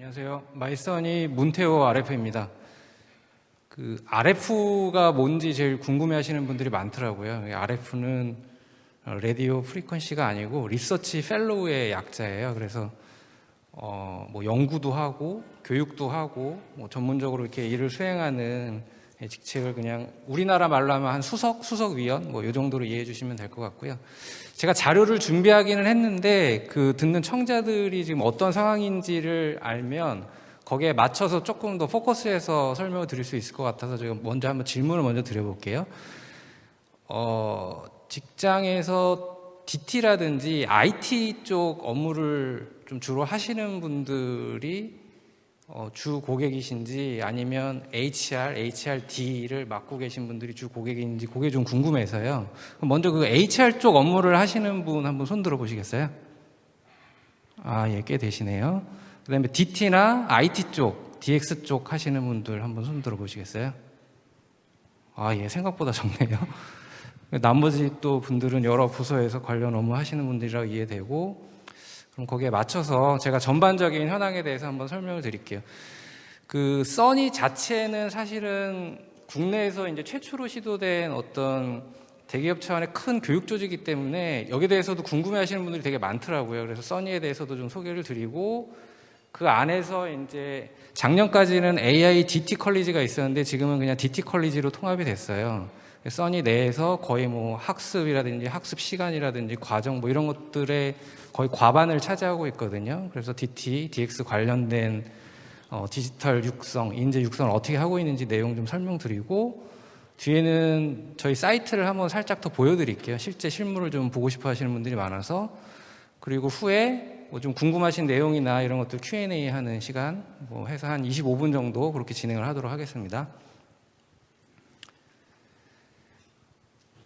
안녕하세요. 마이선이 문태호 RF입니다. 그 RF가 뭔지 제일 궁금해하시는 분들이 많더라고요. RF는 라디오 프리퀀시가 아니고 리서치 펠로우의 약자예요. 그래서 뭐 연구도 하고 교육도 하고 뭐 전문적으로 이렇게 일을 수행하는 직책을 그냥 우리나라 말로 하면 한 수석위원 뭐 이 정도로 이해해 주시면 될 것 같고요. 제가 자료를 준비하기는 했는데 그 듣는 청자들이 지금 어떤 상황인지를 알면 거기에 맞춰서 조금 더 포커스해서 설명을 드릴 수 있을 것 같아서 제가 먼저 한번 질문을 먼저 드려볼게요. 직장에서 DT라든지 IT 쪽 업무를 좀 주로 하시는 분들이 주 고객이신지 아니면 HRD를 맡고 계신 분들이 주 고객인지 그게 좀 궁금해서요. 먼저 그 HR 쪽 업무를 하시는 분 한번 손 들어 보시겠어요? 예, 꽤 되시네요. 그 다음에 DT나 IT 쪽, DX 쪽 하시는 분들 한번 손 들어 보시겠어요? 예, 생각보다 적네요. 나머지 또 분들은 여러 부서에서 관련 업무 하시는 분들이라고 이해되고, 그럼 거기에 맞춰서 제가 전반적인 현황에 대해서 한번 설명을 드릴게요. 그 써니 자체는 사실은 국내에서 이제 최초로 시도된 어떤 대기업 차원의 큰 교육 조직이기 때문에 여기에 대해서도 궁금해하시는 분들이 되게 많더라고요. 그래서 써니에 대해서도 좀 소개를 드리고, 그 안에서 이제 작년까지는 AI DT 컬리지가 있었는데 지금은 그냥 DT 컬리지로 통합이 됐어요. 써니 내에서 거의 뭐 학습이라든지 학습 시간이라든지 과정 뭐 이런 것들에 거의 과반을 차지하고 있거든요. 그래서 DT, DX 관련된 디지털 육성, 인재 육성을 어떻게 하고 있는지 내용 좀 설명드리고, 뒤에는 저희 사이트를 한번 살짝 더 보여드릴게요. 실제 실물을 좀 보고 싶어 하시는 분들이 많아서. 그리고 후에 뭐 좀 궁금하신 내용이나 이런 것들 Q&A 하는 시간 뭐 해서 한 25분 정도 그렇게 진행을 하도록 하겠습니다.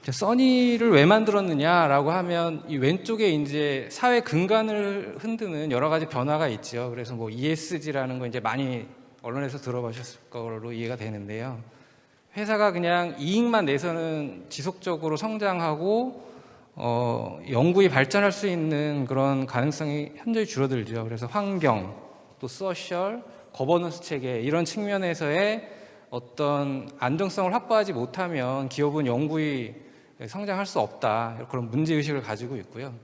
써니를 왜 만들었느냐라고 하면 이 왼쪽에 이제 사회 근간을 흔드는 여러 가지 변화가 있죠. 그래서 뭐 ESG라는 거 이제 많이 언론에서 들어보셨을 거로 이해가 되는데요. 회사가 그냥 이익만 내서는 지속적으로 성장하고 연구에 발전할 수 있는 그런 가능성이 현저히 줄어들죠. 그래서 환경, 또 소셜, 거버넌스 체계 이런 측면에서의 어떤 안정성을 확보하지 못하면 기업은 연구에 성장할 수 없다. 그런 문제의식을 가지고 있고요.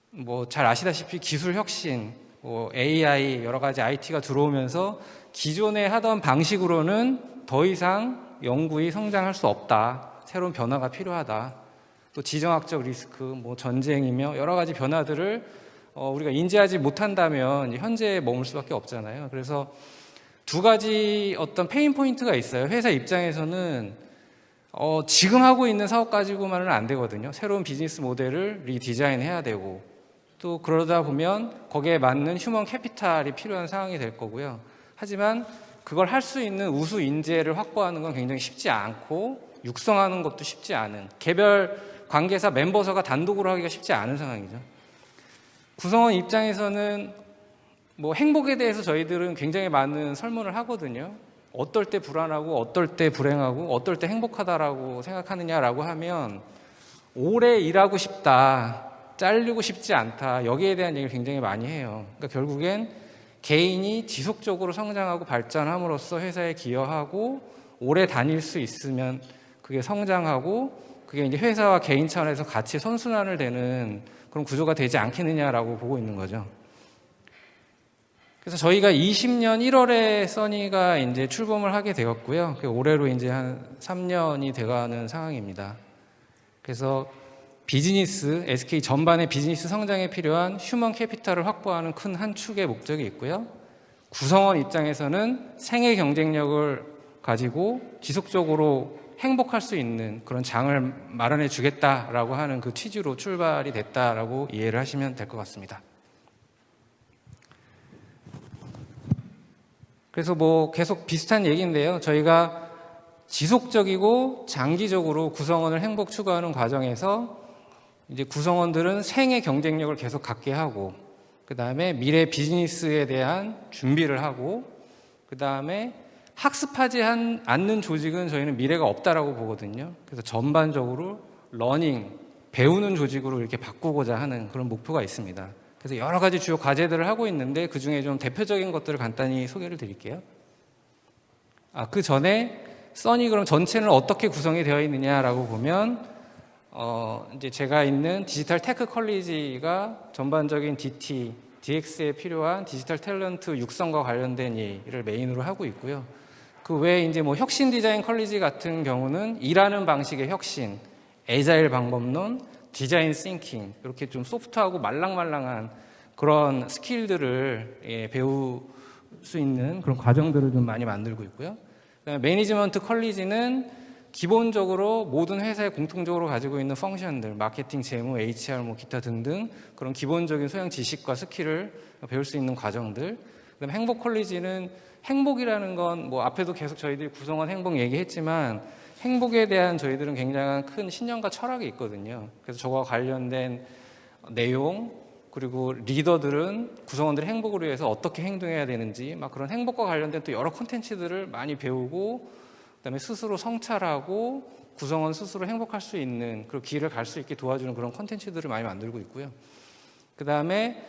뭐 잘 아시다시피 기술 혁신, 뭐 AI, 여러 가지 IT가 들어오면서 기존에 하던 방식으로는 더 이상 연구에 성장할 수 없다. 새로운 변화가 필요하다. 또 지정학적 리스크, 뭐 전쟁이며 여러 가지 변화들을 우리가 인지하지 못한다면 현재에 머물 수밖에 없잖아요. 그래서 두 가지 어떤 페인 포인트가 있어요. 회사 입장에서는 지금 하고 있는 사업 가지고만은 안 되거든요. 새로운 비즈니스 모델을 리디자인해야 되고, 또 그러다 보면 거기에 맞는 휴먼 캐피탈이 필요한 상황이 될 거고요. 하지만 그걸 할 수 있는 우수 인재를 확보하는 건 굉장히 쉽지 않고, 육성하는 것도 쉽지 않은, 개별 관계사 멤버서가 단독으로 하기가 쉽지 않은 상황이죠. 구성원 입장에서는 뭐 행복에 대해서 저희들은 굉장히 많은 설문을 하거든요. 어떨 때 불안하고 어떨 때 불행하고 어떨 때 행복하다라고 생각하느냐라고 하면 오래 일하고 싶다, 잘리고 싶지 않다, 여기에 대한 얘기를 굉장히 많이 해요. 그러니까 결국엔 개인이 지속적으로 성장하고 발전함으로써 회사에 기여하고 오래 다닐 수 있으면 그게 성장하고 그게 이제 회사와 개인 차원에서 같이 선순환을 되는 그런 구조가 되지 않겠느냐라고 보고 있는 거죠. 그래서 저희가 20년 1월에 써니가 이제 출범을 하게 되었고요. 올해로 이제 한 3년이 돼가는 상황입니다. 그래서 비즈니스, SK 전반의 비즈니스 성장에 필요한 휴먼 캐피탈을 확보하는 큰 한 축의 목적이 있고요. 구성원 입장에서는 생애 경쟁력을 가지고 지속적으로 행복할 수 있는 그런 장을 마련해 주겠다라고 하는 그 취지로 출발이 됐다라고 이해를 하시면 될 것 같습니다. 그래서 뭐 계속 비슷한 얘기인데요. 저희가 지속적이고 장기적으로 구성원을 행복 추구하는 과정에서 이제 구성원들은 생애 경쟁력을 계속 갖게 하고, 그 다음에 미래 비즈니스에 대한 준비를 하고, 그 다음에 학습하지 않는 조직은 저희는 미래가 없다라고 보거든요. 그래서 전반적으로 러닝, 배우는 조직으로 이렇게 바꾸고자 하는 그런 목표가 있습니다. 그래서 여러 가지 주요 과제들을 하고 있는데 그중에 좀 대표적인 것들을 간단히 소개를 드릴게요. 그 전에 써니 그럼 전체는 어떻게 구성이 되어 있느냐라고 보면 이제 제가 있는 디지털 테크 컬리지가 전반적인 DT, DX에 필요한 디지털 탤런트 육성과 관련된 일을 메인으로 하고 있고요. 그 외에 이제 뭐 혁신 디자인 컬리지 같은 경우는 일하는 방식의 혁신, 애자일 방법론, 디자인 싱킹 이렇게 좀 소프트하고 말랑말랑한 그런 스킬들을 배울 수 있는 그런 과정들을 좀 많이 만들고 있고요. 그다음에 매니지먼트 컬리지는 기본적으로 모든 회사에 공통적으로 가지고 있는 펑션들, 마케팅, 재무, HR, 뭐 기타 등등 그런 기본적인 소양 지식과 스킬을 배울 수 있는 과정들. 그다음에 행복 컬리지는 행복이라는 건 뭐 앞에도 계속 저희들이 구성원 행복 얘기했지만 행복에 대한 저희들은 굉장한 큰 신념과 철학이 있거든요. 그래서 저와 관련된 내용 그리고 리더들은 구성원들의 행복을 위해서 어떻게 행동해야 되는지 막 그런 행복과 관련된 또 여러 콘텐츠들을 많이 배우고 그다음에 스스로 성찰하고 구성원 스스로 행복할 수 있는 그 길을 갈 수 있게 도와주는 그런 콘텐츠들을 많이 만들고 있고요. 그다음에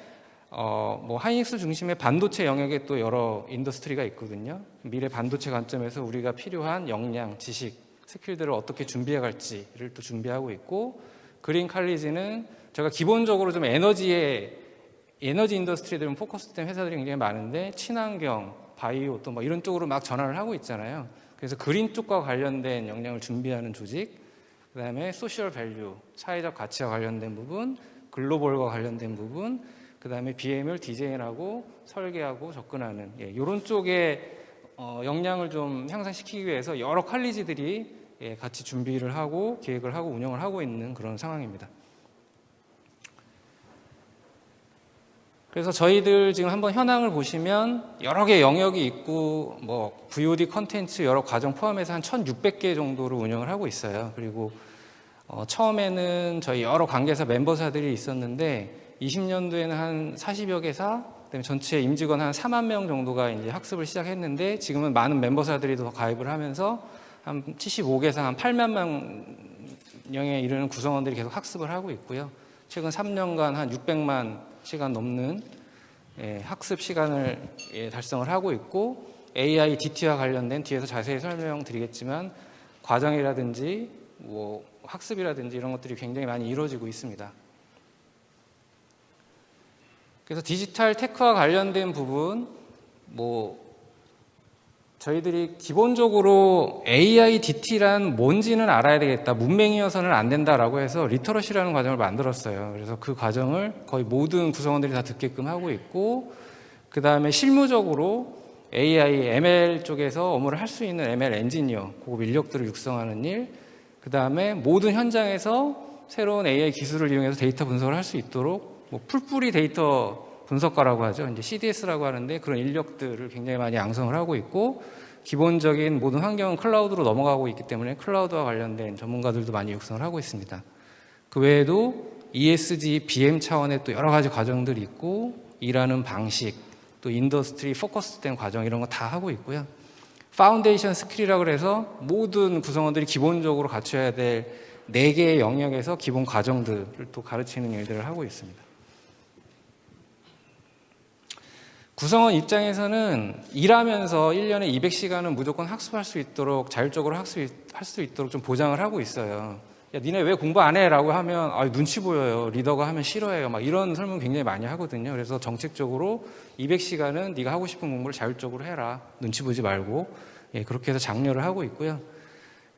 뭐 하이닉스 중심의 반도체 영역에 또 여러 인더스트리가 있거든요. 미래 반도체 관점에서 우리가 필요한 역량, 지식, 스킬들을 어떻게 준비해 갈지를 또 준비하고 있고 그린 칼리지는 제가 기본적으로 좀 에너지 인더스트리들은 포커스된 회사들이 굉장히 많은데 친환경, 바이오 또 뭐 이런 쪽으로 막 전환을 하고 있잖아요. 그래서 그린 쪽과 관련된 역량을 준비하는 조직, 그다음에 소셜 밸류, 사회적 가치와 관련된 부분, 글로벌과 관련된 부분, 그다음에 BM을 디자인하고 설계하고 접근하는 이런 쪽에 역량을 좀 향상시키기 위해서 여러 칼리지들이 같이 준비를 하고 계획을 하고 운영을 하고 있는 그런 상황입니다. 그래서 저희들 지금 한번 현황을 보시면 여러 개 영역이 있고 뭐 VOD 컨텐츠 여러 과정 포함해서 한 1,600개 정도로 운영을 하고 있어요. 그리고 처음에는 저희 여러 관계사 멤버사들이 있었는데 20년도에는 한 40여 개사, 그다음에 전체 임직원 한 4만 명 정도가 이제 학습을 시작했는데 지금은 많은 멤버사들이 더 가입을 하면서 한 75개사 한 8만 명에 이르는 구성원들이 계속 학습을 하고 있고요. 최근 3년간 한 600만 시간 넘는 학습 시간을 달성을 하고 있고 AI, DT와 관련된 뒤에서 자세히 설명드리겠지만 과정이라든지 뭐 학습이라든지 이런 것들이 굉장히 많이 이루어지고 있습니다. 그래서 디지털 테크와 관련된 부분 뭐 저희들이 기본적으로 AI, DT란 뭔지는 알아야 되겠다. 문맹이어서는 안 된다라고 해서 리터러시라는 과정을 만들었어요. 그래서 그 과정을 거의 모든 구성원들이 다 듣게끔 하고 있고 그 다음에 실무적으로 AI, ML 쪽에서 업무를 할 수 있는 ML 엔지니어, 고급 인력들을 육성하는 일, 그 다음에 모든 현장에서 새로운 AI 기술을 이용해서 데이터 분석을 할 수 있도록 뭐 풀뿌리 데이터 분석가라고 하죠. 이제 CDS라고 하는데 그런 인력들을 굉장히 많이 양성을 하고 있고 기본적인 모든 환경은 클라우드로 넘어가고 있기 때문에 클라우드와 관련된 전문가들도 많이 육성을 하고 있습니다. 그 외에도 ESG, BM 차원의 또 여러 가지 과정들이 있고 일하는 방식, 또 인더스트리 포커스된 과정 이런 거 다 하고 있고요. 파운데이션 스킬이라고 해서 모든 구성원들이 기본적으로 갖춰야 될 4개의 영역에서 기본 과정들을 또 가르치는 일들을 하고 있습니다. 구성원 입장에서는 일하면서 1년에 200시간은 무조건 학습할 수 있도록 자율적으로 학습할 수 있도록 좀 보장을 하고 있어요. 야, 니네 왜 공부 안 해? 라고 하면 눈치 보여요. 리더가 하면 싫어해요. 막 이런 설문 굉장히 많이 하거든요. 그래서 정책적으로 200시간은 네가 하고 싶은 공부를 자율적으로 해라. 눈치 보지 말고 그렇게 해서 장려를 하고 있고요.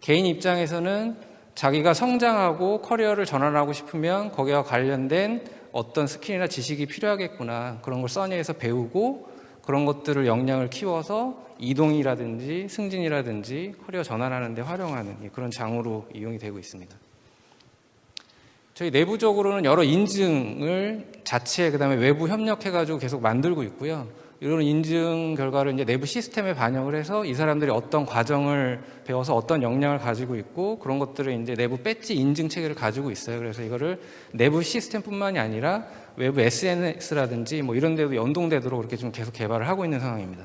개인 입장에서는 자기가 성장하고 커리어를 전환하고 싶으면 거기와 관련된 어떤 스킬이나 지식이 필요하겠구나. 그런 걸 써니에서 배우고 그런 것들을 역량을 키워서 이동이라든지 승진이라든지 커리어 전환하는 데 활용하는 그런 장으로 이용이 되고 있습니다. 저희 내부적으로는 여러 인증을 자체 그다음에 외부 협력해가지고 계속 만들고 있고요. 이런 인증 결과를 이제 내부 시스템에 반영을 해서 이 사람들이 어떤 과정을 배워서 어떤 역량을 가지고 있고 그런 것들을 이제 내부 배지 인증 체계를 가지고 있어요. 그래서 이거를 내부 시스템뿐만이 아니라 외부 SNS라든지 뭐 이런 데도 연동되도록 그렇게 좀 계속 개발을 하고 있는 상황입니다.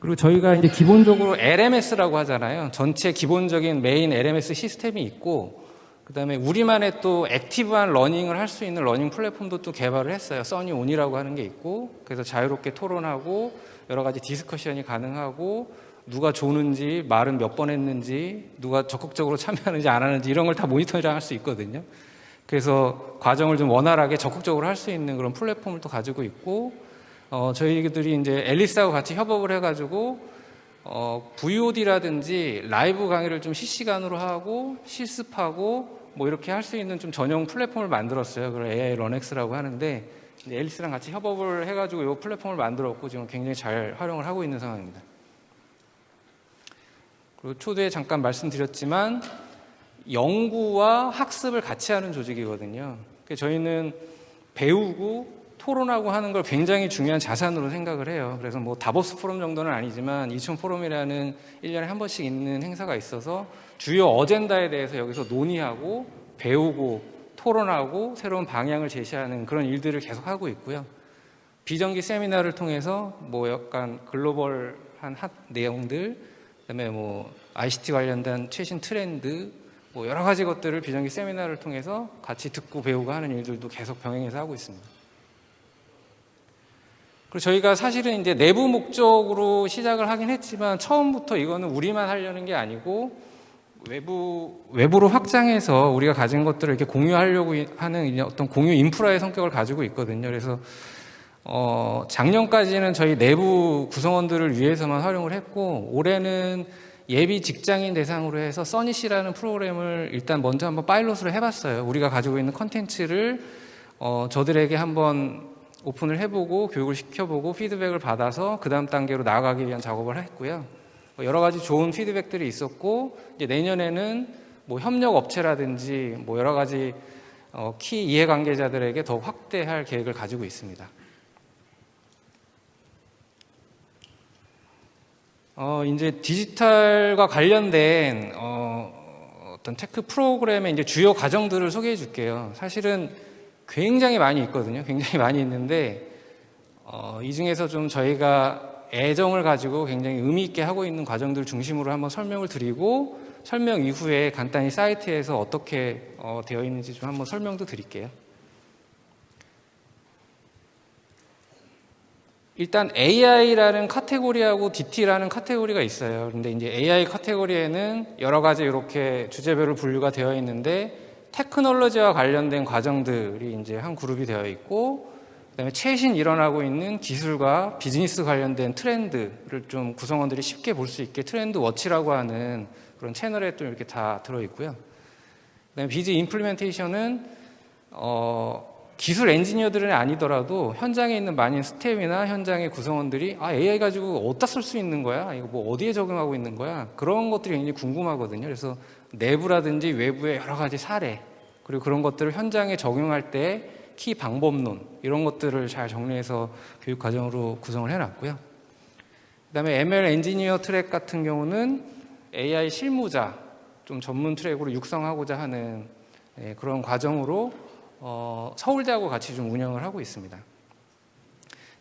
그리고 저희가 이제 기본적으로 LMS라고 하잖아요. 전체 기본적인 메인 LMS 시스템이 있고 그다음에 우리만의 또 액티브한 러닝을 할 수 있는 러닝 플랫폼도 또 개발을 했어요. 써니온이라고 하는 게 있고, 그래서 자유롭게 토론하고 여러 가지 디스커션이 가능하고, 누가 조는지, 말은 몇 번 했는지, 누가 적극적으로 참여하는지 안 하는지 이런 걸 다 모니터링 할 수 있거든요. 그래서 과정을 좀 원활하게 적극적으로 할 수 있는 그런 플랫폼을 또 가지고 있고, 저희들이 이제 앨리스하고 같이 협업을 해가지고 VOD라든지 라이브 강의를 좀 실시간으로 하고 실습하고 뭐 이렇게 할 수 있는 좀 전용 플랫폼을 만들었어요. 그걸 AI 런엑스라고 하는데, 앨리스랑 같이 협업을 해가지고 이 플랫폼을 만들었고 지금 굉장히 잘 활용을 하고 있는 상황입니다. 그리고 초대에 잠깐 말씀드렸지만 연구와 학습을 같이 하는 조직이거든요. 저희는 배우고 토론하고 하는 걸 굉장히 중요한 자산으로 생각을 해요. 그래서 뭐 다보스 포럼 정도는 아니지만 이춘 포럼이라는 1년에 한 번씩 있는 행사가 있어서 주요 어젠다에 대해서 여기서 논의하고 배우고 토론하고 새로운 방향을 제시하는 그런 일들을 계속 하고 있고요. 비정기 세미나를 통해서 뭐 약간 글로벌한 핫 내용들, 그다음에 뭐 ICT 관련된 최신 트렌드, 뭐 여러 가지 것들을 비정기 세미나를 통해서 같이 듣고 배우고 하는 일들도 계속 병행해서 하고 있습니다. 그리고 저희가 사실은 이제 내부 목적으로 시작을 하긴 했지만 처음부터 이거는 우리만 하려는 게 아니고 외부로 확장해서 우리가 가진 것들을 이렇게 공유하려고 하는 어떤 공유 인프라의 성격을 가지고 있거든요. 그래서 작년까지는 저희 내부 구성원들을 위해서만 활용을 했고, 올해는 예비 직장인 대상으로 해서 써니씨라는 프로그램을 일단 먼저 한번 파일럿으로 해봤어요. 우리가 가지고 있는 컨텐츠를 저들에게 한번 오픈을 해보고 교육을 시켜보고 피드백을 받아서 그 다음 단계로 나아가기 위한 작업을 했고요. 여러 가지 좋은 피드백들이 있었고, 이제 내년에는 뭐 협력 업체라든지 뭐 여러 가지 키 이해관계자들에게 더 확대할 계획을 가지고 있습니다. 이제 디지털과 관련된 어떤 테크 프로그램의 이제 주요 과정들을 소개해 줄게요. 사실은 굉장히 많이 있거든요. 굉장히 많이 있는데 이 중에서 좀 저희가 애정을 가지고 굉장히 의미 있게 하고 있는 과정들 중심으로 한번 설명을 드리고, 설명 이후에 간단히 사이트에서 어떻게 되어 있는지 좀 한번 설명도 드릴게요. 일단 AI라는 카테고리하고 DT라는 카테고리가 있어요. 그런데 이제 AI 카테고리에는 여러 가지 이렇게 주제별로 분류가 되어 있는데, 테크놀로지와 관련된 과정들이 이제 한 그룹이 되어 있고, 그다음에 최신 일어나고 있는 기술과 비즈니스 관련된 트렌드를 좀 구성원들이 쉽게 볼 수 있게 트렌드 워치라고 하는 그런 채널에 또 이렇게 다 들어 있고요. 그다음에 비즈 임플리멘테이션은 기술 엔지니어들은 아니더라도 현장에 있는 많은 스텝이나 현장의 구성원들이 AI 가지고 어디다 쓸 수 있는 거야? 이거 뭐 어디에 적용하고 있는 거야? 그런 것들이 굉장히 궁금하거든요. 그래서 내부라든지 외부의 여러 가지 사례, 그리고 그런 것들을 현장에 적용할 때 키 방법론, 이런 것들을 잘 정리해서 교육 과정으로 구성을 해놨고요. 그다음에 ML 엔지니어 트랙 같은 경우는 AI 실무자, 좀 전문 트랙으로 육성하고자 하는 그런 과정으로 서울대하고 같이 좀 운영을 하고 있습니다.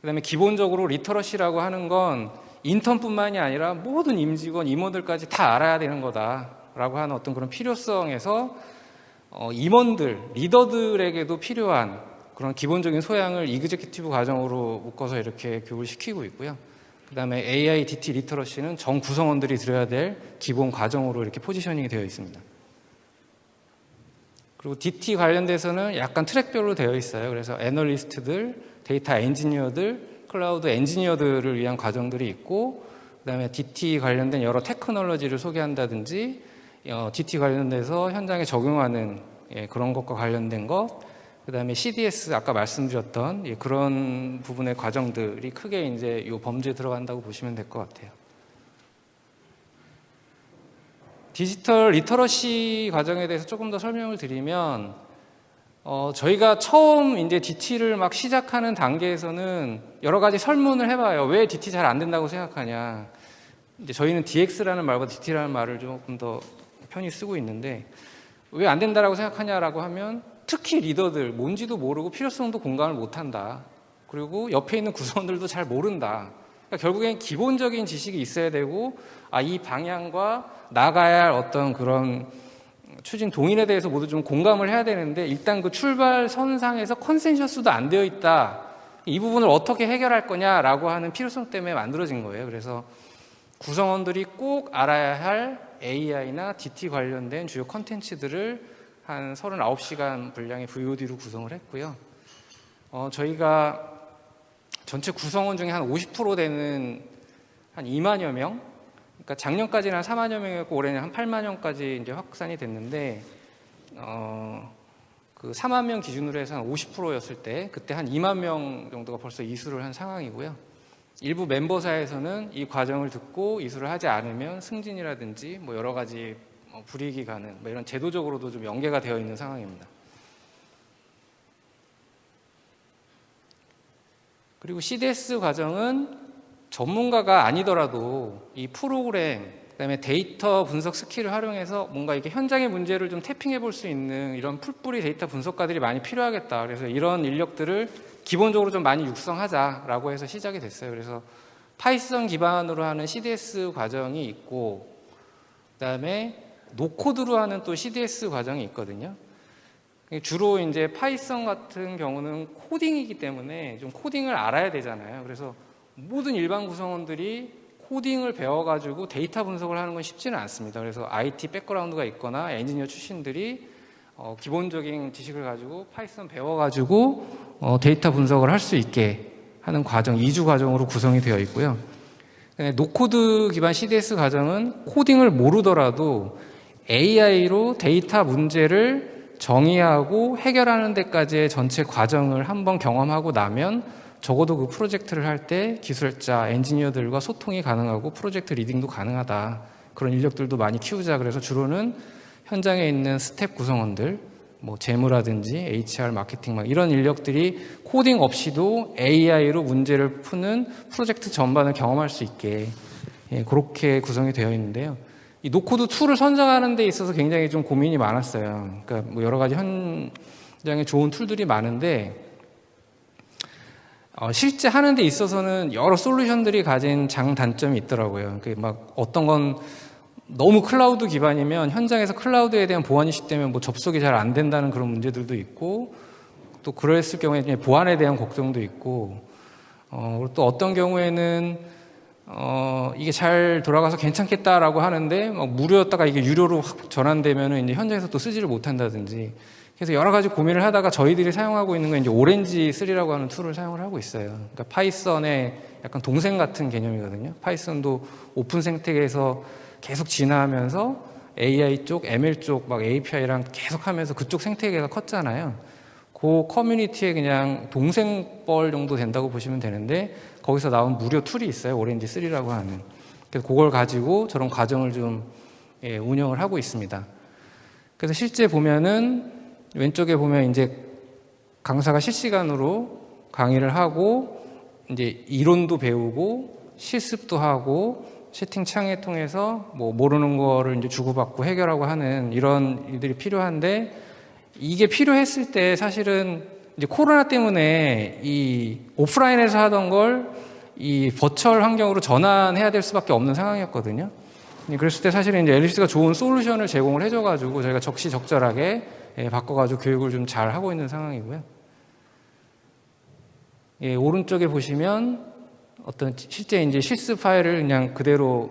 그다음에 기본적으로 리터러시라고 하는 건 인턴뿐만이 아니라 모든 임직원, 임원들까지 다 알아야 되는 거다라고 하는 어떤 그런 필요성에서 임원들, 리더들에게도 필요한 그런 기본적인 소양을 이그제큐티브 과정으로 묶어서 이렇게 교육을 시키고 있고요. 그다음에 AI DT 리터러시는 전 구성원들이 들어야 될 기본 과정으로 이렇게 포지셔닝이 되어 있습니다. 그리고 DT 관련돼서는 약간 트랙별로 되어 있어요. 그래서 애널리스트들, 데이터 엔지니어들, 클라우드 엔지니어들을 위한 과정들이 있고, 그다음에 DT 관련된 여러 테크놀로지를 소개한다든지, DT 관련돼서 현장에 적용하는 그런 것과 관련된 것, 그다음에 CDS 아까 말씀드렸던 그런 부분의 과정들이 크게 이제 이 범주에 들어간다고 보시면 될 것 같아요. 디지털 리터러시 과정에 대해서 조금 더 설명을 드리면, 저희가 처음 이제 DT를 막 시작하는 단계에서는 여러 가지 설문을 해봐요. 왜 DT 잘 안 된다고 생각하냐. 이제 저희는 DX라는 말보다 DT라는 말을 조금 더 편히 쓰고 있는데, 왜 안 된다라고 생각하냐라고 하면 특히 리더들 뭔지도 모르고 필요성도 공감을 못한다. 그리고 옆에 있는 구성원들도 잘 모른다. 그러니까 결국엔 기본적인 지식이 있어야 되고, 이 방향과 나가야 할 어떤 그런 추진 동인에 대해서 모두 좀 공감을 해야 되는데 일단 그 출발선상에서 컨센서스도 안 되어 있다. 이 부분을 어떻게 해결할 거냐라고 하는 필요성 때문에 만들어진 거예요. 그래서 구성원들이 꼭 알아야 할 AI나 DT 관련된 주요 컨텐츠들을 한 39시간 분량의 VOD로 구성을 했고요. 저희가 전체 구성원 중에 한 50% 되는 한 2만여 명, 그러니까 작년까지는 한 4만여 명이었고 올해는 한 8만명까지 이제 확산이 됐는데 그 4만 명 기준으로 해서 한 50%였을 때 그때 한 2만 명 정도가 벌써 이수를 한 상황이고요. 일부 멤버사에서는 이 과정을 듣고 이수를 하지 않으면 승진이라든지 뭐 여러 가지 불이익이 가는 뭐 이런 제도적으로도 좀 연계가 되어 있는 상황입니다. 그리고 CDS 과정은 전문가가 아니더라도 이 프로그램, 그다음에 데이터 분석 스킬을 활용해서 뭔가 이렇게 현장의 문제를 좀 태핑해 볼 수 있는 이런 풀뿌리 데이터 분석가들이 많이 필요하겠다. 그래서 이런 인력들을 기본적으로 좀 많이 육성하자라고 해서 시작이 됐어요. 그래서 파이썬 기반으로 하는 CDS 과정이 있고, 그다음에 노코드로 하는 또 CDS 과정이 있거든요. 주로 이제 파이썬 같은 경우는 코딩이기 때문에 좀 코딩을 알아야 되잖아요. 그래서 모든 일반 구성원들이 코딩을 배워가지고 데이터 분석을 하는 건 쉽지는 않습니다. 그래서 IT 백그라운드가 있거나 엔지니어 출신들이 기본적인 지식을 가지고 파이썬 배워가지고 데이터 분석을 할 수 있게 하는 과정, 2주 과정으로 구성이 되어 있고요. 노코드 기반 CDS 과정은 코딩을 모르더라도 AI로 데이터 문제를 정의하고 해결하는 데까지의 전체 과정을 한번 경험하고 나면 적어도 그 프로젝트를 할 때 기술자, 엔지니어들과 소통이 가능하고 프로젝트 리딩도 가능하다. 그런 인력들도 많이 키우자. 그래서 주로는 현장에 있는 스텝 구성원들, 뭐 재무라든지 HR, 마케팅 막 이런 인력들이 코딩 없이도 AI로 문제를 푸는 프로젝트 전반을 경험할 수 있게 그렇게 구성이 되어 있는데요. 이 노코드 툴을 선정하는 데 있어서 굉장히 좀 고민이 많았어요. 그러니까 뭐 여러 가지 현장에 좋은 툴들이 많은데 실제 하는 데 있어서는 여러 솔루션들이 가진 장단점이 있더라고요. 막 어떤 건 너무 클라우드 기반이면 현장에서 클라우드에 대한 보안 이슈 때문에 뭐 접속이 잘 안 된다는 그런 문제들도 있고, 또 그랬을 경우에 보안에 대한 걱정도 있고, 또 어떤 경우에는 이게 잘 돌아가서 괜찮겠다라고 하는데 막 무료였다가 이게 유료로 확 전환되면은 이제 현장에서 또 쓰지를 못한다든지. 그래서 여러 가지 고민을 하다가 저희들이 사용하고 있는 건 이제 오렌지 3라고 하는 툴을 사용을 하고 있어요. 그러니까 파이썬의 약간 동생 같은 개념이거든요. 파이썬도 오픈 생태계에서 계속 진화하면서 AI 쪽, ML 쪽 막 API랑 계속 하면서 그쪽 생태계가 컸잖아요. 그 커뮤니티에 그냥 동생뻘 정도 된다고 보시면 되는데 거기서 나온 무료 툴이 있어요. 오렌지 3라고 하는. 그래서 그걸 가지고 저런 과정을 좀 운영을 하고 있습니다. 그래서 실제 보면은 왼쪽에 보면 이제 강사가 실시간으로 강의를 하고 이제 이론도 배우고 실습도 하고 채팅창에 통해서 뭐 모르는 거를 이제 주고받고 해결하고 하는 이런 일들이 필요한데, 이게 필요했을 때 사실은 이제 코로나 때문에 이 오프라인에서 하던 걸 이 버추얼 환경으로 전환해야 될 수밖에 없는 상황이었거든요. 그랬을 때 사실은 이제 앨리스가 좋은 솔루션을 제공을 해줘가지고 저희가 적시적절하게 바꿔가지고 교육을 좀 잘 하고 있는 상황이고요. 오른쪽에 보시면 어떤 실제 이제 실습 파일을 그냥 그대로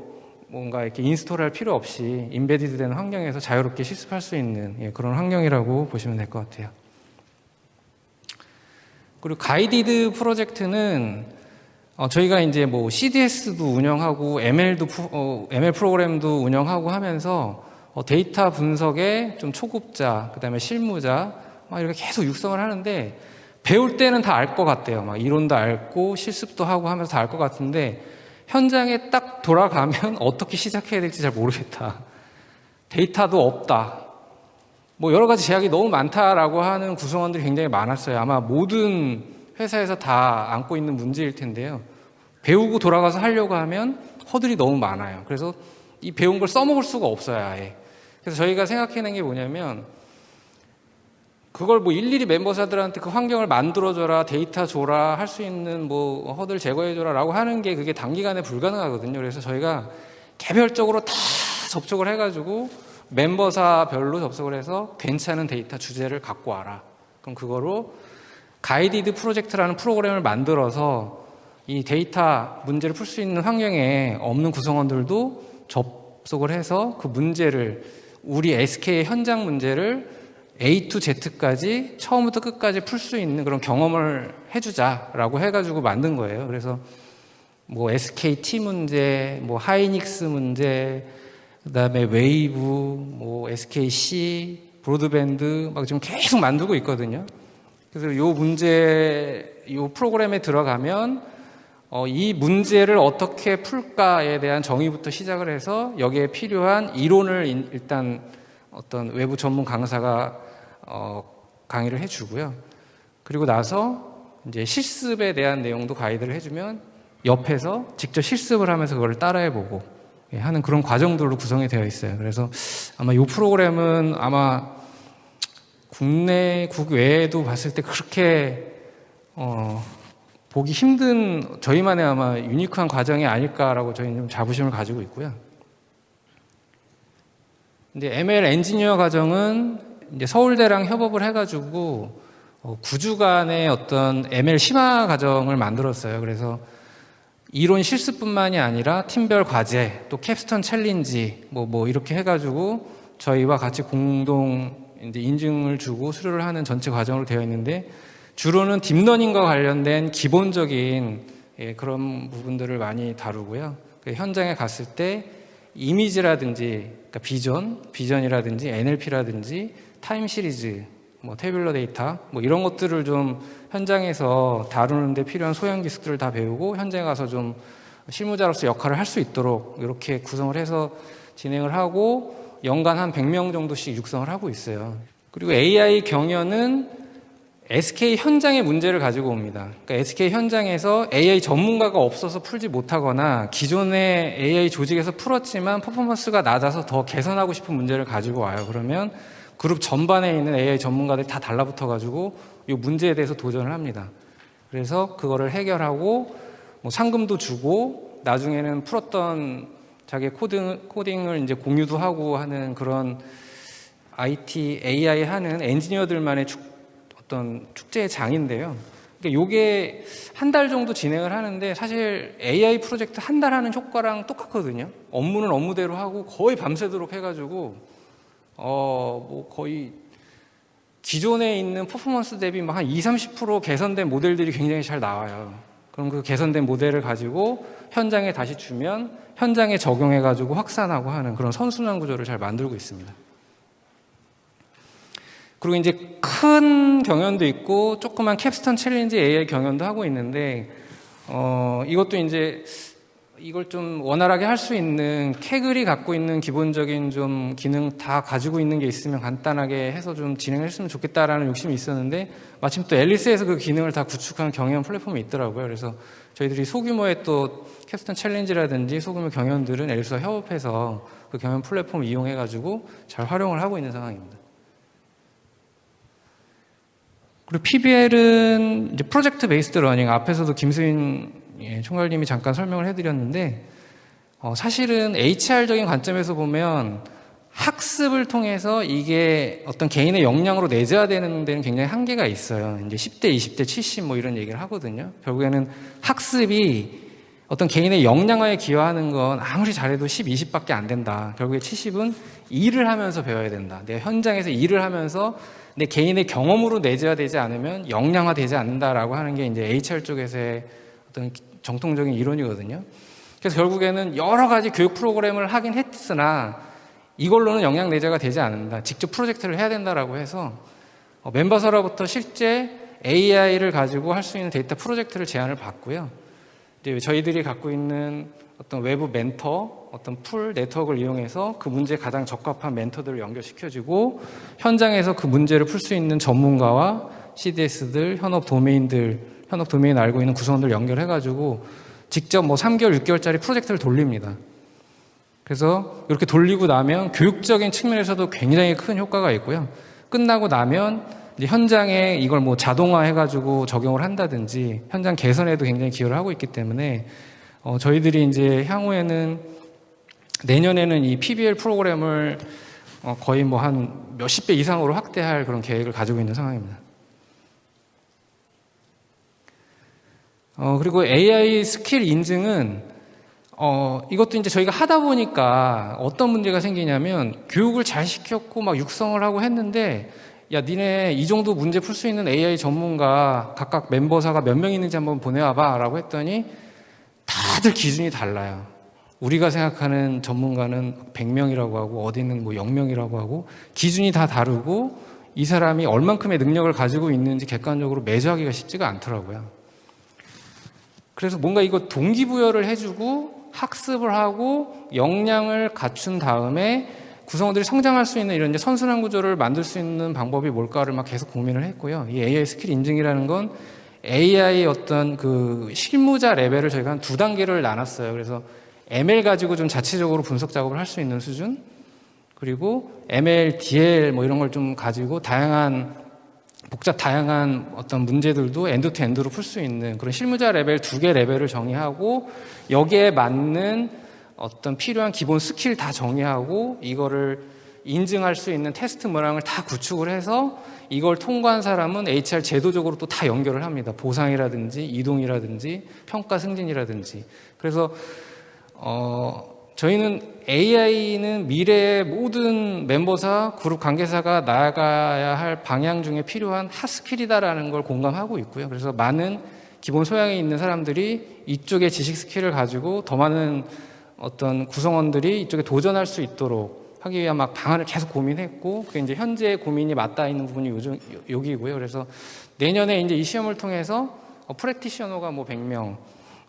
뭔가 이렇게 인스톨할 필요 없이 인베디드 된 환경에서 자유롭게 실습할 수 있는 그런 환경이라고 보시면 될 것 같아요. 그리고 가이디드 프로젝트는 저희가 이제 뭐 CDS도 운영하고 ML 프로그램도 운영하고 하면서 데이터 분석에 좀 초급자, 그다음에 실무자 막 이렇게 계속 육성을 하는데 배울 때는 다 알 것 같대요. 막 이론도 알고 실습도 하고 하면서 다 알 것 같은데 현장에 딱 돌아가면 어떻게 시작해야 될지 잘 모르겠다. 데이터도 없다. 뭐 여러 가지 제약이 너무 많다라고 하는 구성원들이 굉장히 많았어요. 아마 모든 회사에서 다 안고 있는 문제일 텐데요. 배우고 돌아가서 하려고 하면 허들이 너무 많아요. 그래서 이 배운 걸 써먹을 수가 없어요, 아예. 그래서 저희가 생각해낸 게 뭐냐면 그걸 뭐 일일이 멤버사들한테 그 환경을 만들어줘라, 데이터 줘라, 할 수 있는 뭐 허들 제거해줘라 라고 하는 게 그게 단기간에 불가능하거든요. 그래서 저희가 개별적으로 다 접촉을 해가지고 멤버사별로 접속을 해서 괜찮은 데이터 주제를 갖고 와라. 그럼 그거로 가이디드 프로젝트라는 프로그램을 만들어서 이 데이터 문제를 풀 수 있는 환경에 없는 구성원들도 접속을 해서 그 문제를, 우리 SK의 현장 문제를 A to Z까지 처음부터 끝까지 풀 수 있는 그런 경험을 해주자라고 해가지고 만든 거예요. 그래서 뭐 SKT 문제, 뭐 하이닉스 문제, 그다음에 웨이브, 뭐 SKC, 브로드밴드 막 지금 계속 만들고 있거든요. 그래서 요 문제, 요 프로그램에 들어가면 이 문제를 어떻게 풀까에 대한 정의부터 시작을 해서 여기에 필요한 이론을 일단 어떤 외부 전문 강사가 강의를 해주고요. 그리고 나서 이제 실습에 대한 내용도 가이드를 해주면 옆에서 직접 실습을 하면서 그걸 따라해보고 하는 그런 과정들로 구성이 되어 있어요. 그래서 아마 이 프로그램은 아마 국내, 국외에도 봤을 때 그렇게 보기 힘든 저희만의 아마 유니크한 과정이 아닐까라고 저희는 좀 자부심을 가지고 있고요. 이제 ML 엔지니어 과정은 이제 서울대랑 협업을 해가지고 9주간의 어떤 ML 심화 과정을 만들었어요. 그래서 이론 실습뿐만이 아니라 팀별 과제, 또 캡스톤 챌린지, 뭐 이렇게 해가지고 저희와 같이 공동 이제 인증을 주고 수료를 하는 전체 과정으로 되어 있는데, 주로는 딥러닝과 관련된 기본적인 그런 부분들을 많이 다루고요. 현장에 갔을 때 이미지라든지, 그러니까 비전이라든지 NLP라든지 타임 시리즈, 뭐 태블러 데이터, 뭐 이런 것들을 좀 현장에서 다루는데 필요한 소형 기술들을 다 배우고 현장에 가서 좀 실무자로서 역할을 할 수 있도록 이렇게 구성을 해서 진행을 하고 연간 한 100명 정도씩 육성을 하고 있어요. 그리고 AI 경연은 SK 현장의 문제를 가지고 옵니다. 그러니까 SK 현장에서 AI 전문가가 없어서 풀지 못하거나 기존의 AI 조직에서 풀었지만 퍼포먼스가 낮아서 더 개선하고 싶은 문제를 가지고 와요. 그러면 그룹 전반에 있는 AI 전문가들이 다 달라붙어가지고 이 문제에 대해서 도전을 합니다. 그래서 그거를 해결하고 뭐 상금도 주고 나중에는 풀었던 자기 코딩을 이제 공유도 하고 하는 그런 IT, AI 하는 엔지니어들만의 어떤 축제의 장인데요. 그러니까 요게 한 달 정도 진행을 하는데 사실 AI 프로젝트 한 달 하는 효과랑 똑같거든요. 업무는 업무대로 하고 거의 밤새도록 해가지고 뭐 거의 기존에 있는 퍼포먼스 대비 한 20-30% 개선된 모델들이 굉장히 잘 나와요. 그럼 그 개선된 모델을 가지고 현장에 다시 주면 현장에 적용해가지고 확산하고 하는 그런 선순환 구조를 잘 만들고 있습니다. 그리고 이제 큰 경연도 있고 조그만 캡스톤 챌린지 AI 경연도 하고 있는데 이것도 이제 이걸 좀 원활하게 할 수 있는 캐글이 갖고 있는 기본적인 좀 기능 다 가지고 있는 게 있으면 간단하게 해서 좀 진행했으면 좋겠다라는 욕심이 있었는데 마침 또 앨리스에서 그 기능을 다 구축한 경연 플랫폼이 있더라고요. 그래서 저희들이 소규모의 또 캡스톤 챌린지라든지 소규모 경연들은 앨리스와 협업해서 그 경연 플랫폼을 이용해가지고 잘 활용을 하고 있는 상황입니다. 그리고 PBL은 이제 프로젝트 베이스드 러닝, 앞에서도 김수인 총괄님이 잠깐 설명을 해드렸는데 사실은 HR적인 관점에서 보면 학습을 통해서 이게 어떤 개인의 역량으로 내재화되는 데는 굉장히 한계가 있어요. 이제 10대, 20대, 70 뭐 이런 얘기를 하거든요. 결국에는 학습이 어떤 개인의 역량화에 기여하는 건 아무리 잘해도 10, 20밖에 안 된다. 결국에 70은 일을 하면서 배워야 된다. 내 현장에서 일을 하면서 내 개인의 경험으로 내재화되지 않으면 역량화되지 않는다라고 하는 게 이제 HR 쪽에서의 어떤 정통적인 이론이거든요. 그래서 결국에는 여러 가지 교육 프로그램을 하긴 했으나 이걸로는 역량 내재가 되지 않는다. 직접 프로젝트를 해야 된다라고 해서 멤버사로부터 실제 AI를 가지고 할 수 있는 데이터 프로젝트를 제안을 받고요. 이제 저희들이 갖고 있는 어떤 외부 멘터, 어떤 풀 네트워크를 이용해서 그 문제에 가장 적합한 멘터들을 연결시켜주고 현장에서 그 문제를 풀 수 있는 전문가와 CDS들, 현업 도메인 알고 있는 구성원들 연결해가지고 직접 뭐 3개월, 6개월짜리 프로젝트를 돌립니다. 그래서 이렇게 돌리고 나면 교육적인 측면에서도 굉장히 큰 효과가 있고요. 끝나고 나면 이제 현장에 이걸 뭐 자동화해가지고 적용을 한다든지 현장 개선에도 굉장히 기여를 하고 있기 때문에 저희들이 이제 향후에는 내년에는 이 PBL 프로그램을 거의 뭐 한 몇십 배 이상으로 확대할 그런 계획을 가지고 있는 상황입니다. 그리고 AI 스킬 인증은 이것도 이제 저희가 하다 보니까 어떤 문제가 생기냐면 교육을 잘 시켰고 막 육성을 하고 했는데 야, 니네 이 정도 문제 풀 수 있는 AI 전문가 각각 멤버사가 몇 명 있는지 한번 보내와봐 라고 했더니 다들 기준이 달라요. 우리가 생각하는 전문가는 100명이라고 하고 어디는 뭐 0명이라고 하고 기준이 다 다르고 이 사람이 얼만큼의 능력을 가지고 있는지 객관적으로 매주하기가 쉽지가 않더라고요. 그래서 뭔가 이거 동기부여를 해주고 학습을 하고 역량을 갖춘 다음에 구성원들이 성장할 수 있는 이런 이제 선순환 구조를 만들 수 있는 방법이 뭘까를 막 계속 고민을 했고요. 이 AI 스킬 인증이라는 건 AI 어떤 그 실무자 레벨을 저희가 한 2단계를 나눴어요. 그래서 ML 가지고 좀 자체적으로 분석 작업을 할 수 있는 수준, 그리고 ML, DL 뭐 이런 걸 좀 가지고 다양한 어떤 문제들도 엔드 투 엔드로 풀 수 있는 그런 실무자 레벨 2개 레벨을 정의하고 여기에 맞는 어떤 필요한 기본 스킬 다 정의하고 이거를 인증할 수 있는 테스트 문항을 다 구축을 해서 이걸 통과한 사람은 HR 제도적으로 또 다 연결을 합니다. 보상이라든지 이동이라든지 평가 승진이라든지. 그래서 저희는 AI는 미래의 모든 멤버사, 그룹 관계사가 나아가야 할 방향 중에 필요한 핫스킬이다라는 걸 공감하고 있고요. 그래서 많은 기본 소양이 있는 사람들이 이쪽의 지식 스킬을 가지고 더 많은 어떤 구성원들이 이쪽에 도전할 수 있도록 하기 위한 막 방안을 계속 고민했고, 그게 이제 현재 고민이 맞닿아 있는 부분이 여기고요. 그래서 내년에 이제 이 시험을 통해서 프랙티셔너가 뭐 100명,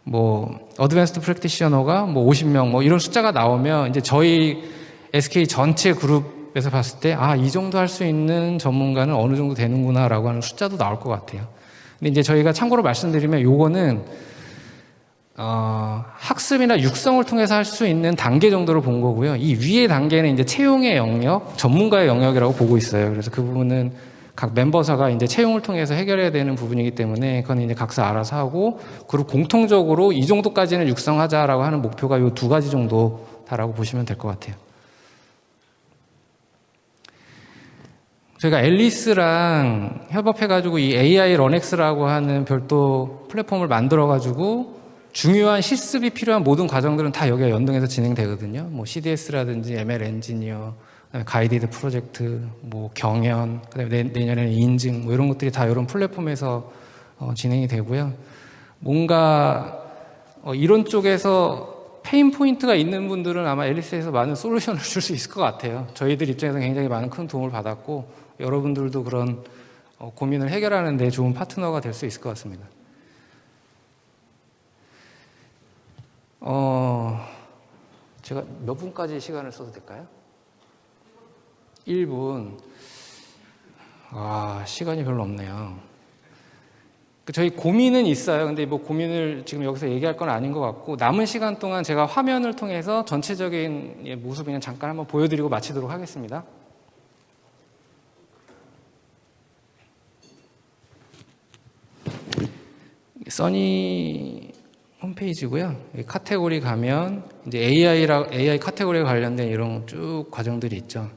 뭐 어드밴스드 프랙티셔너가 뭐 50명 뭐 이런 숫자가 나오면 이제 저희 SK 전체 그룹에서 봤을 때 이 정도 할 수 있는 전문가는 어느 정도 되는구나라고 하는 숫자도 나올 것 같아요. 근데 이제 저희가 참고로 말씀드리면 요거는 학습이나 육성을 통해서 할 수 있는 단계 정도를 본 거고요. 이 위의 단계는 이제 채용의 영역, 전문가의 영역이라고 보고 있어요. 그래서 그 부분은 각 멤버사가 이제 채용을 통해서 해결해야 되는 부분이기 때문에 그건 이제 각사 알아서 하고, 그리고 공통적으로 이 정도까지는 육성하자라고 하는 목표가 이 2가지 정도다라고 보시면 될 것 같아요. 저희가 앨리스랑 협업해가지고 이 AI 런엑스라고 하는 별도 플랫폼을 만들어가지고 중요한 실습이 필요한 모든 과정들은 다 여기가 연동해서 진행되거든요. 뭐 CDS라든지 ML 엔지니어, 가이디드 프로젝트, 뭐 경연, 그다음에 내년에는 인증, 뭐 이런 것들이 다 이런 플랫폼에서 진행이 되고요. 뭔가 이런 쪽에서 페인 포인트가 있는 분들은 아마 앨리스에서 많은 솔루션을 줄 수 있을 것 같아요. 저희들 입장에서 굉장히 많은 큰 도움을 받았고 여러분들도 그런 고민을 해결하는 데 좋은 파트너가 될 수 있을 것 같습니다. 제가 몇 분까지 시간을 써도 될까요? 1분. 시간이 별로 없네요. 저희 고민은 있어요. 근데 뭐 고민을 지금 여기서 얘기할 건 아닌 것 같고, 남은 시간 동안 제가 화면을 통해서 전체적인 모습 그냥 잠깐 한번 보여드리고 마치도록 하겠습니다. 써니 홈페이지고요. 카테고리 가면 이제 AI 카테고리에 관련된 이런 쭉 과정들이 있죠.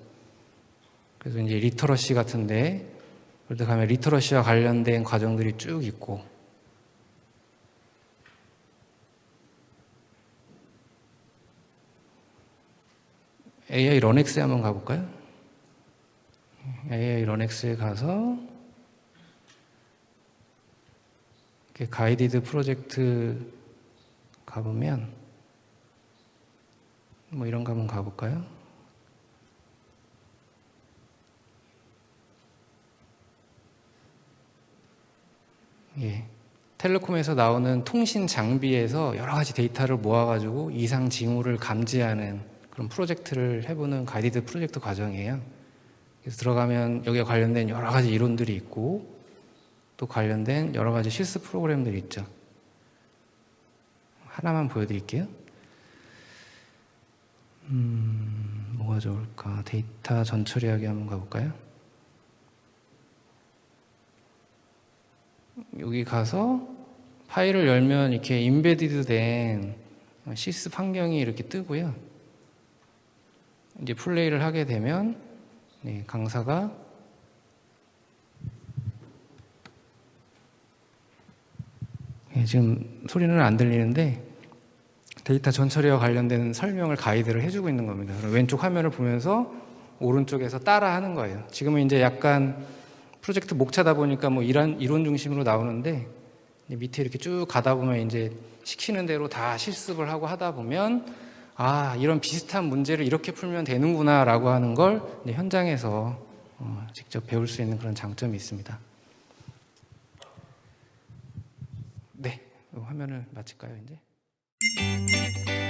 그래서 이제 리터러시 같은데, 그때 가면 리터러시와 관련된 과정들이 쭉 있고, AI 런엑스에 한번 가볼까요? AI 런엑스에 가서 이렇게 가이디드 프로젝트 가보면 뭐 이런 거 한번 가볼까요? 예. 텔레콤에서 나오는 통신 장비에서 여러 가지 데이터를 모아가지고 이상 징후를 감지하는 그런 프로젝트를 해보는 가이디드 프로젝트 과정이에요. 그래서 들어가면 여기에 관련된 여러 가지 이론들이 있고 또 관련된 여러 가지 실습 프로그램들이 있죠. 하나만 보여드릴게요. 뭐가 좋을까? 데이터 전처리하기 한번 가볼까요? 여기 가서 파일을 열면 이렇게 인베디드 된 실습 환경이 이렇게 뜨고요. 이제 플레이를 하게 되면 네, 강사가 네, 지금 소리는 안 들리는데 데이터 전처리와 관련된 설명을 가이드를 해주고 있는 겁니다. 왼쪽 화면을 보면서 오른쪽에서 따라하는 거예요. 지금은 이제 약간 프로젝트 목차다 보니까 뭐 이론 중심으로 나오는데 밑에 이렇게 쭉 가다 보면 이제 시키는 대로 다 실습을 하고 하다 보면 아, 이런 비슷한 문제를 이렇게 풀면 되는구나라고 하는 걸 현장에서 직접 배울 수 있는 그런 장점이 있습니다. 네, 화면을 마칠까요, 이제?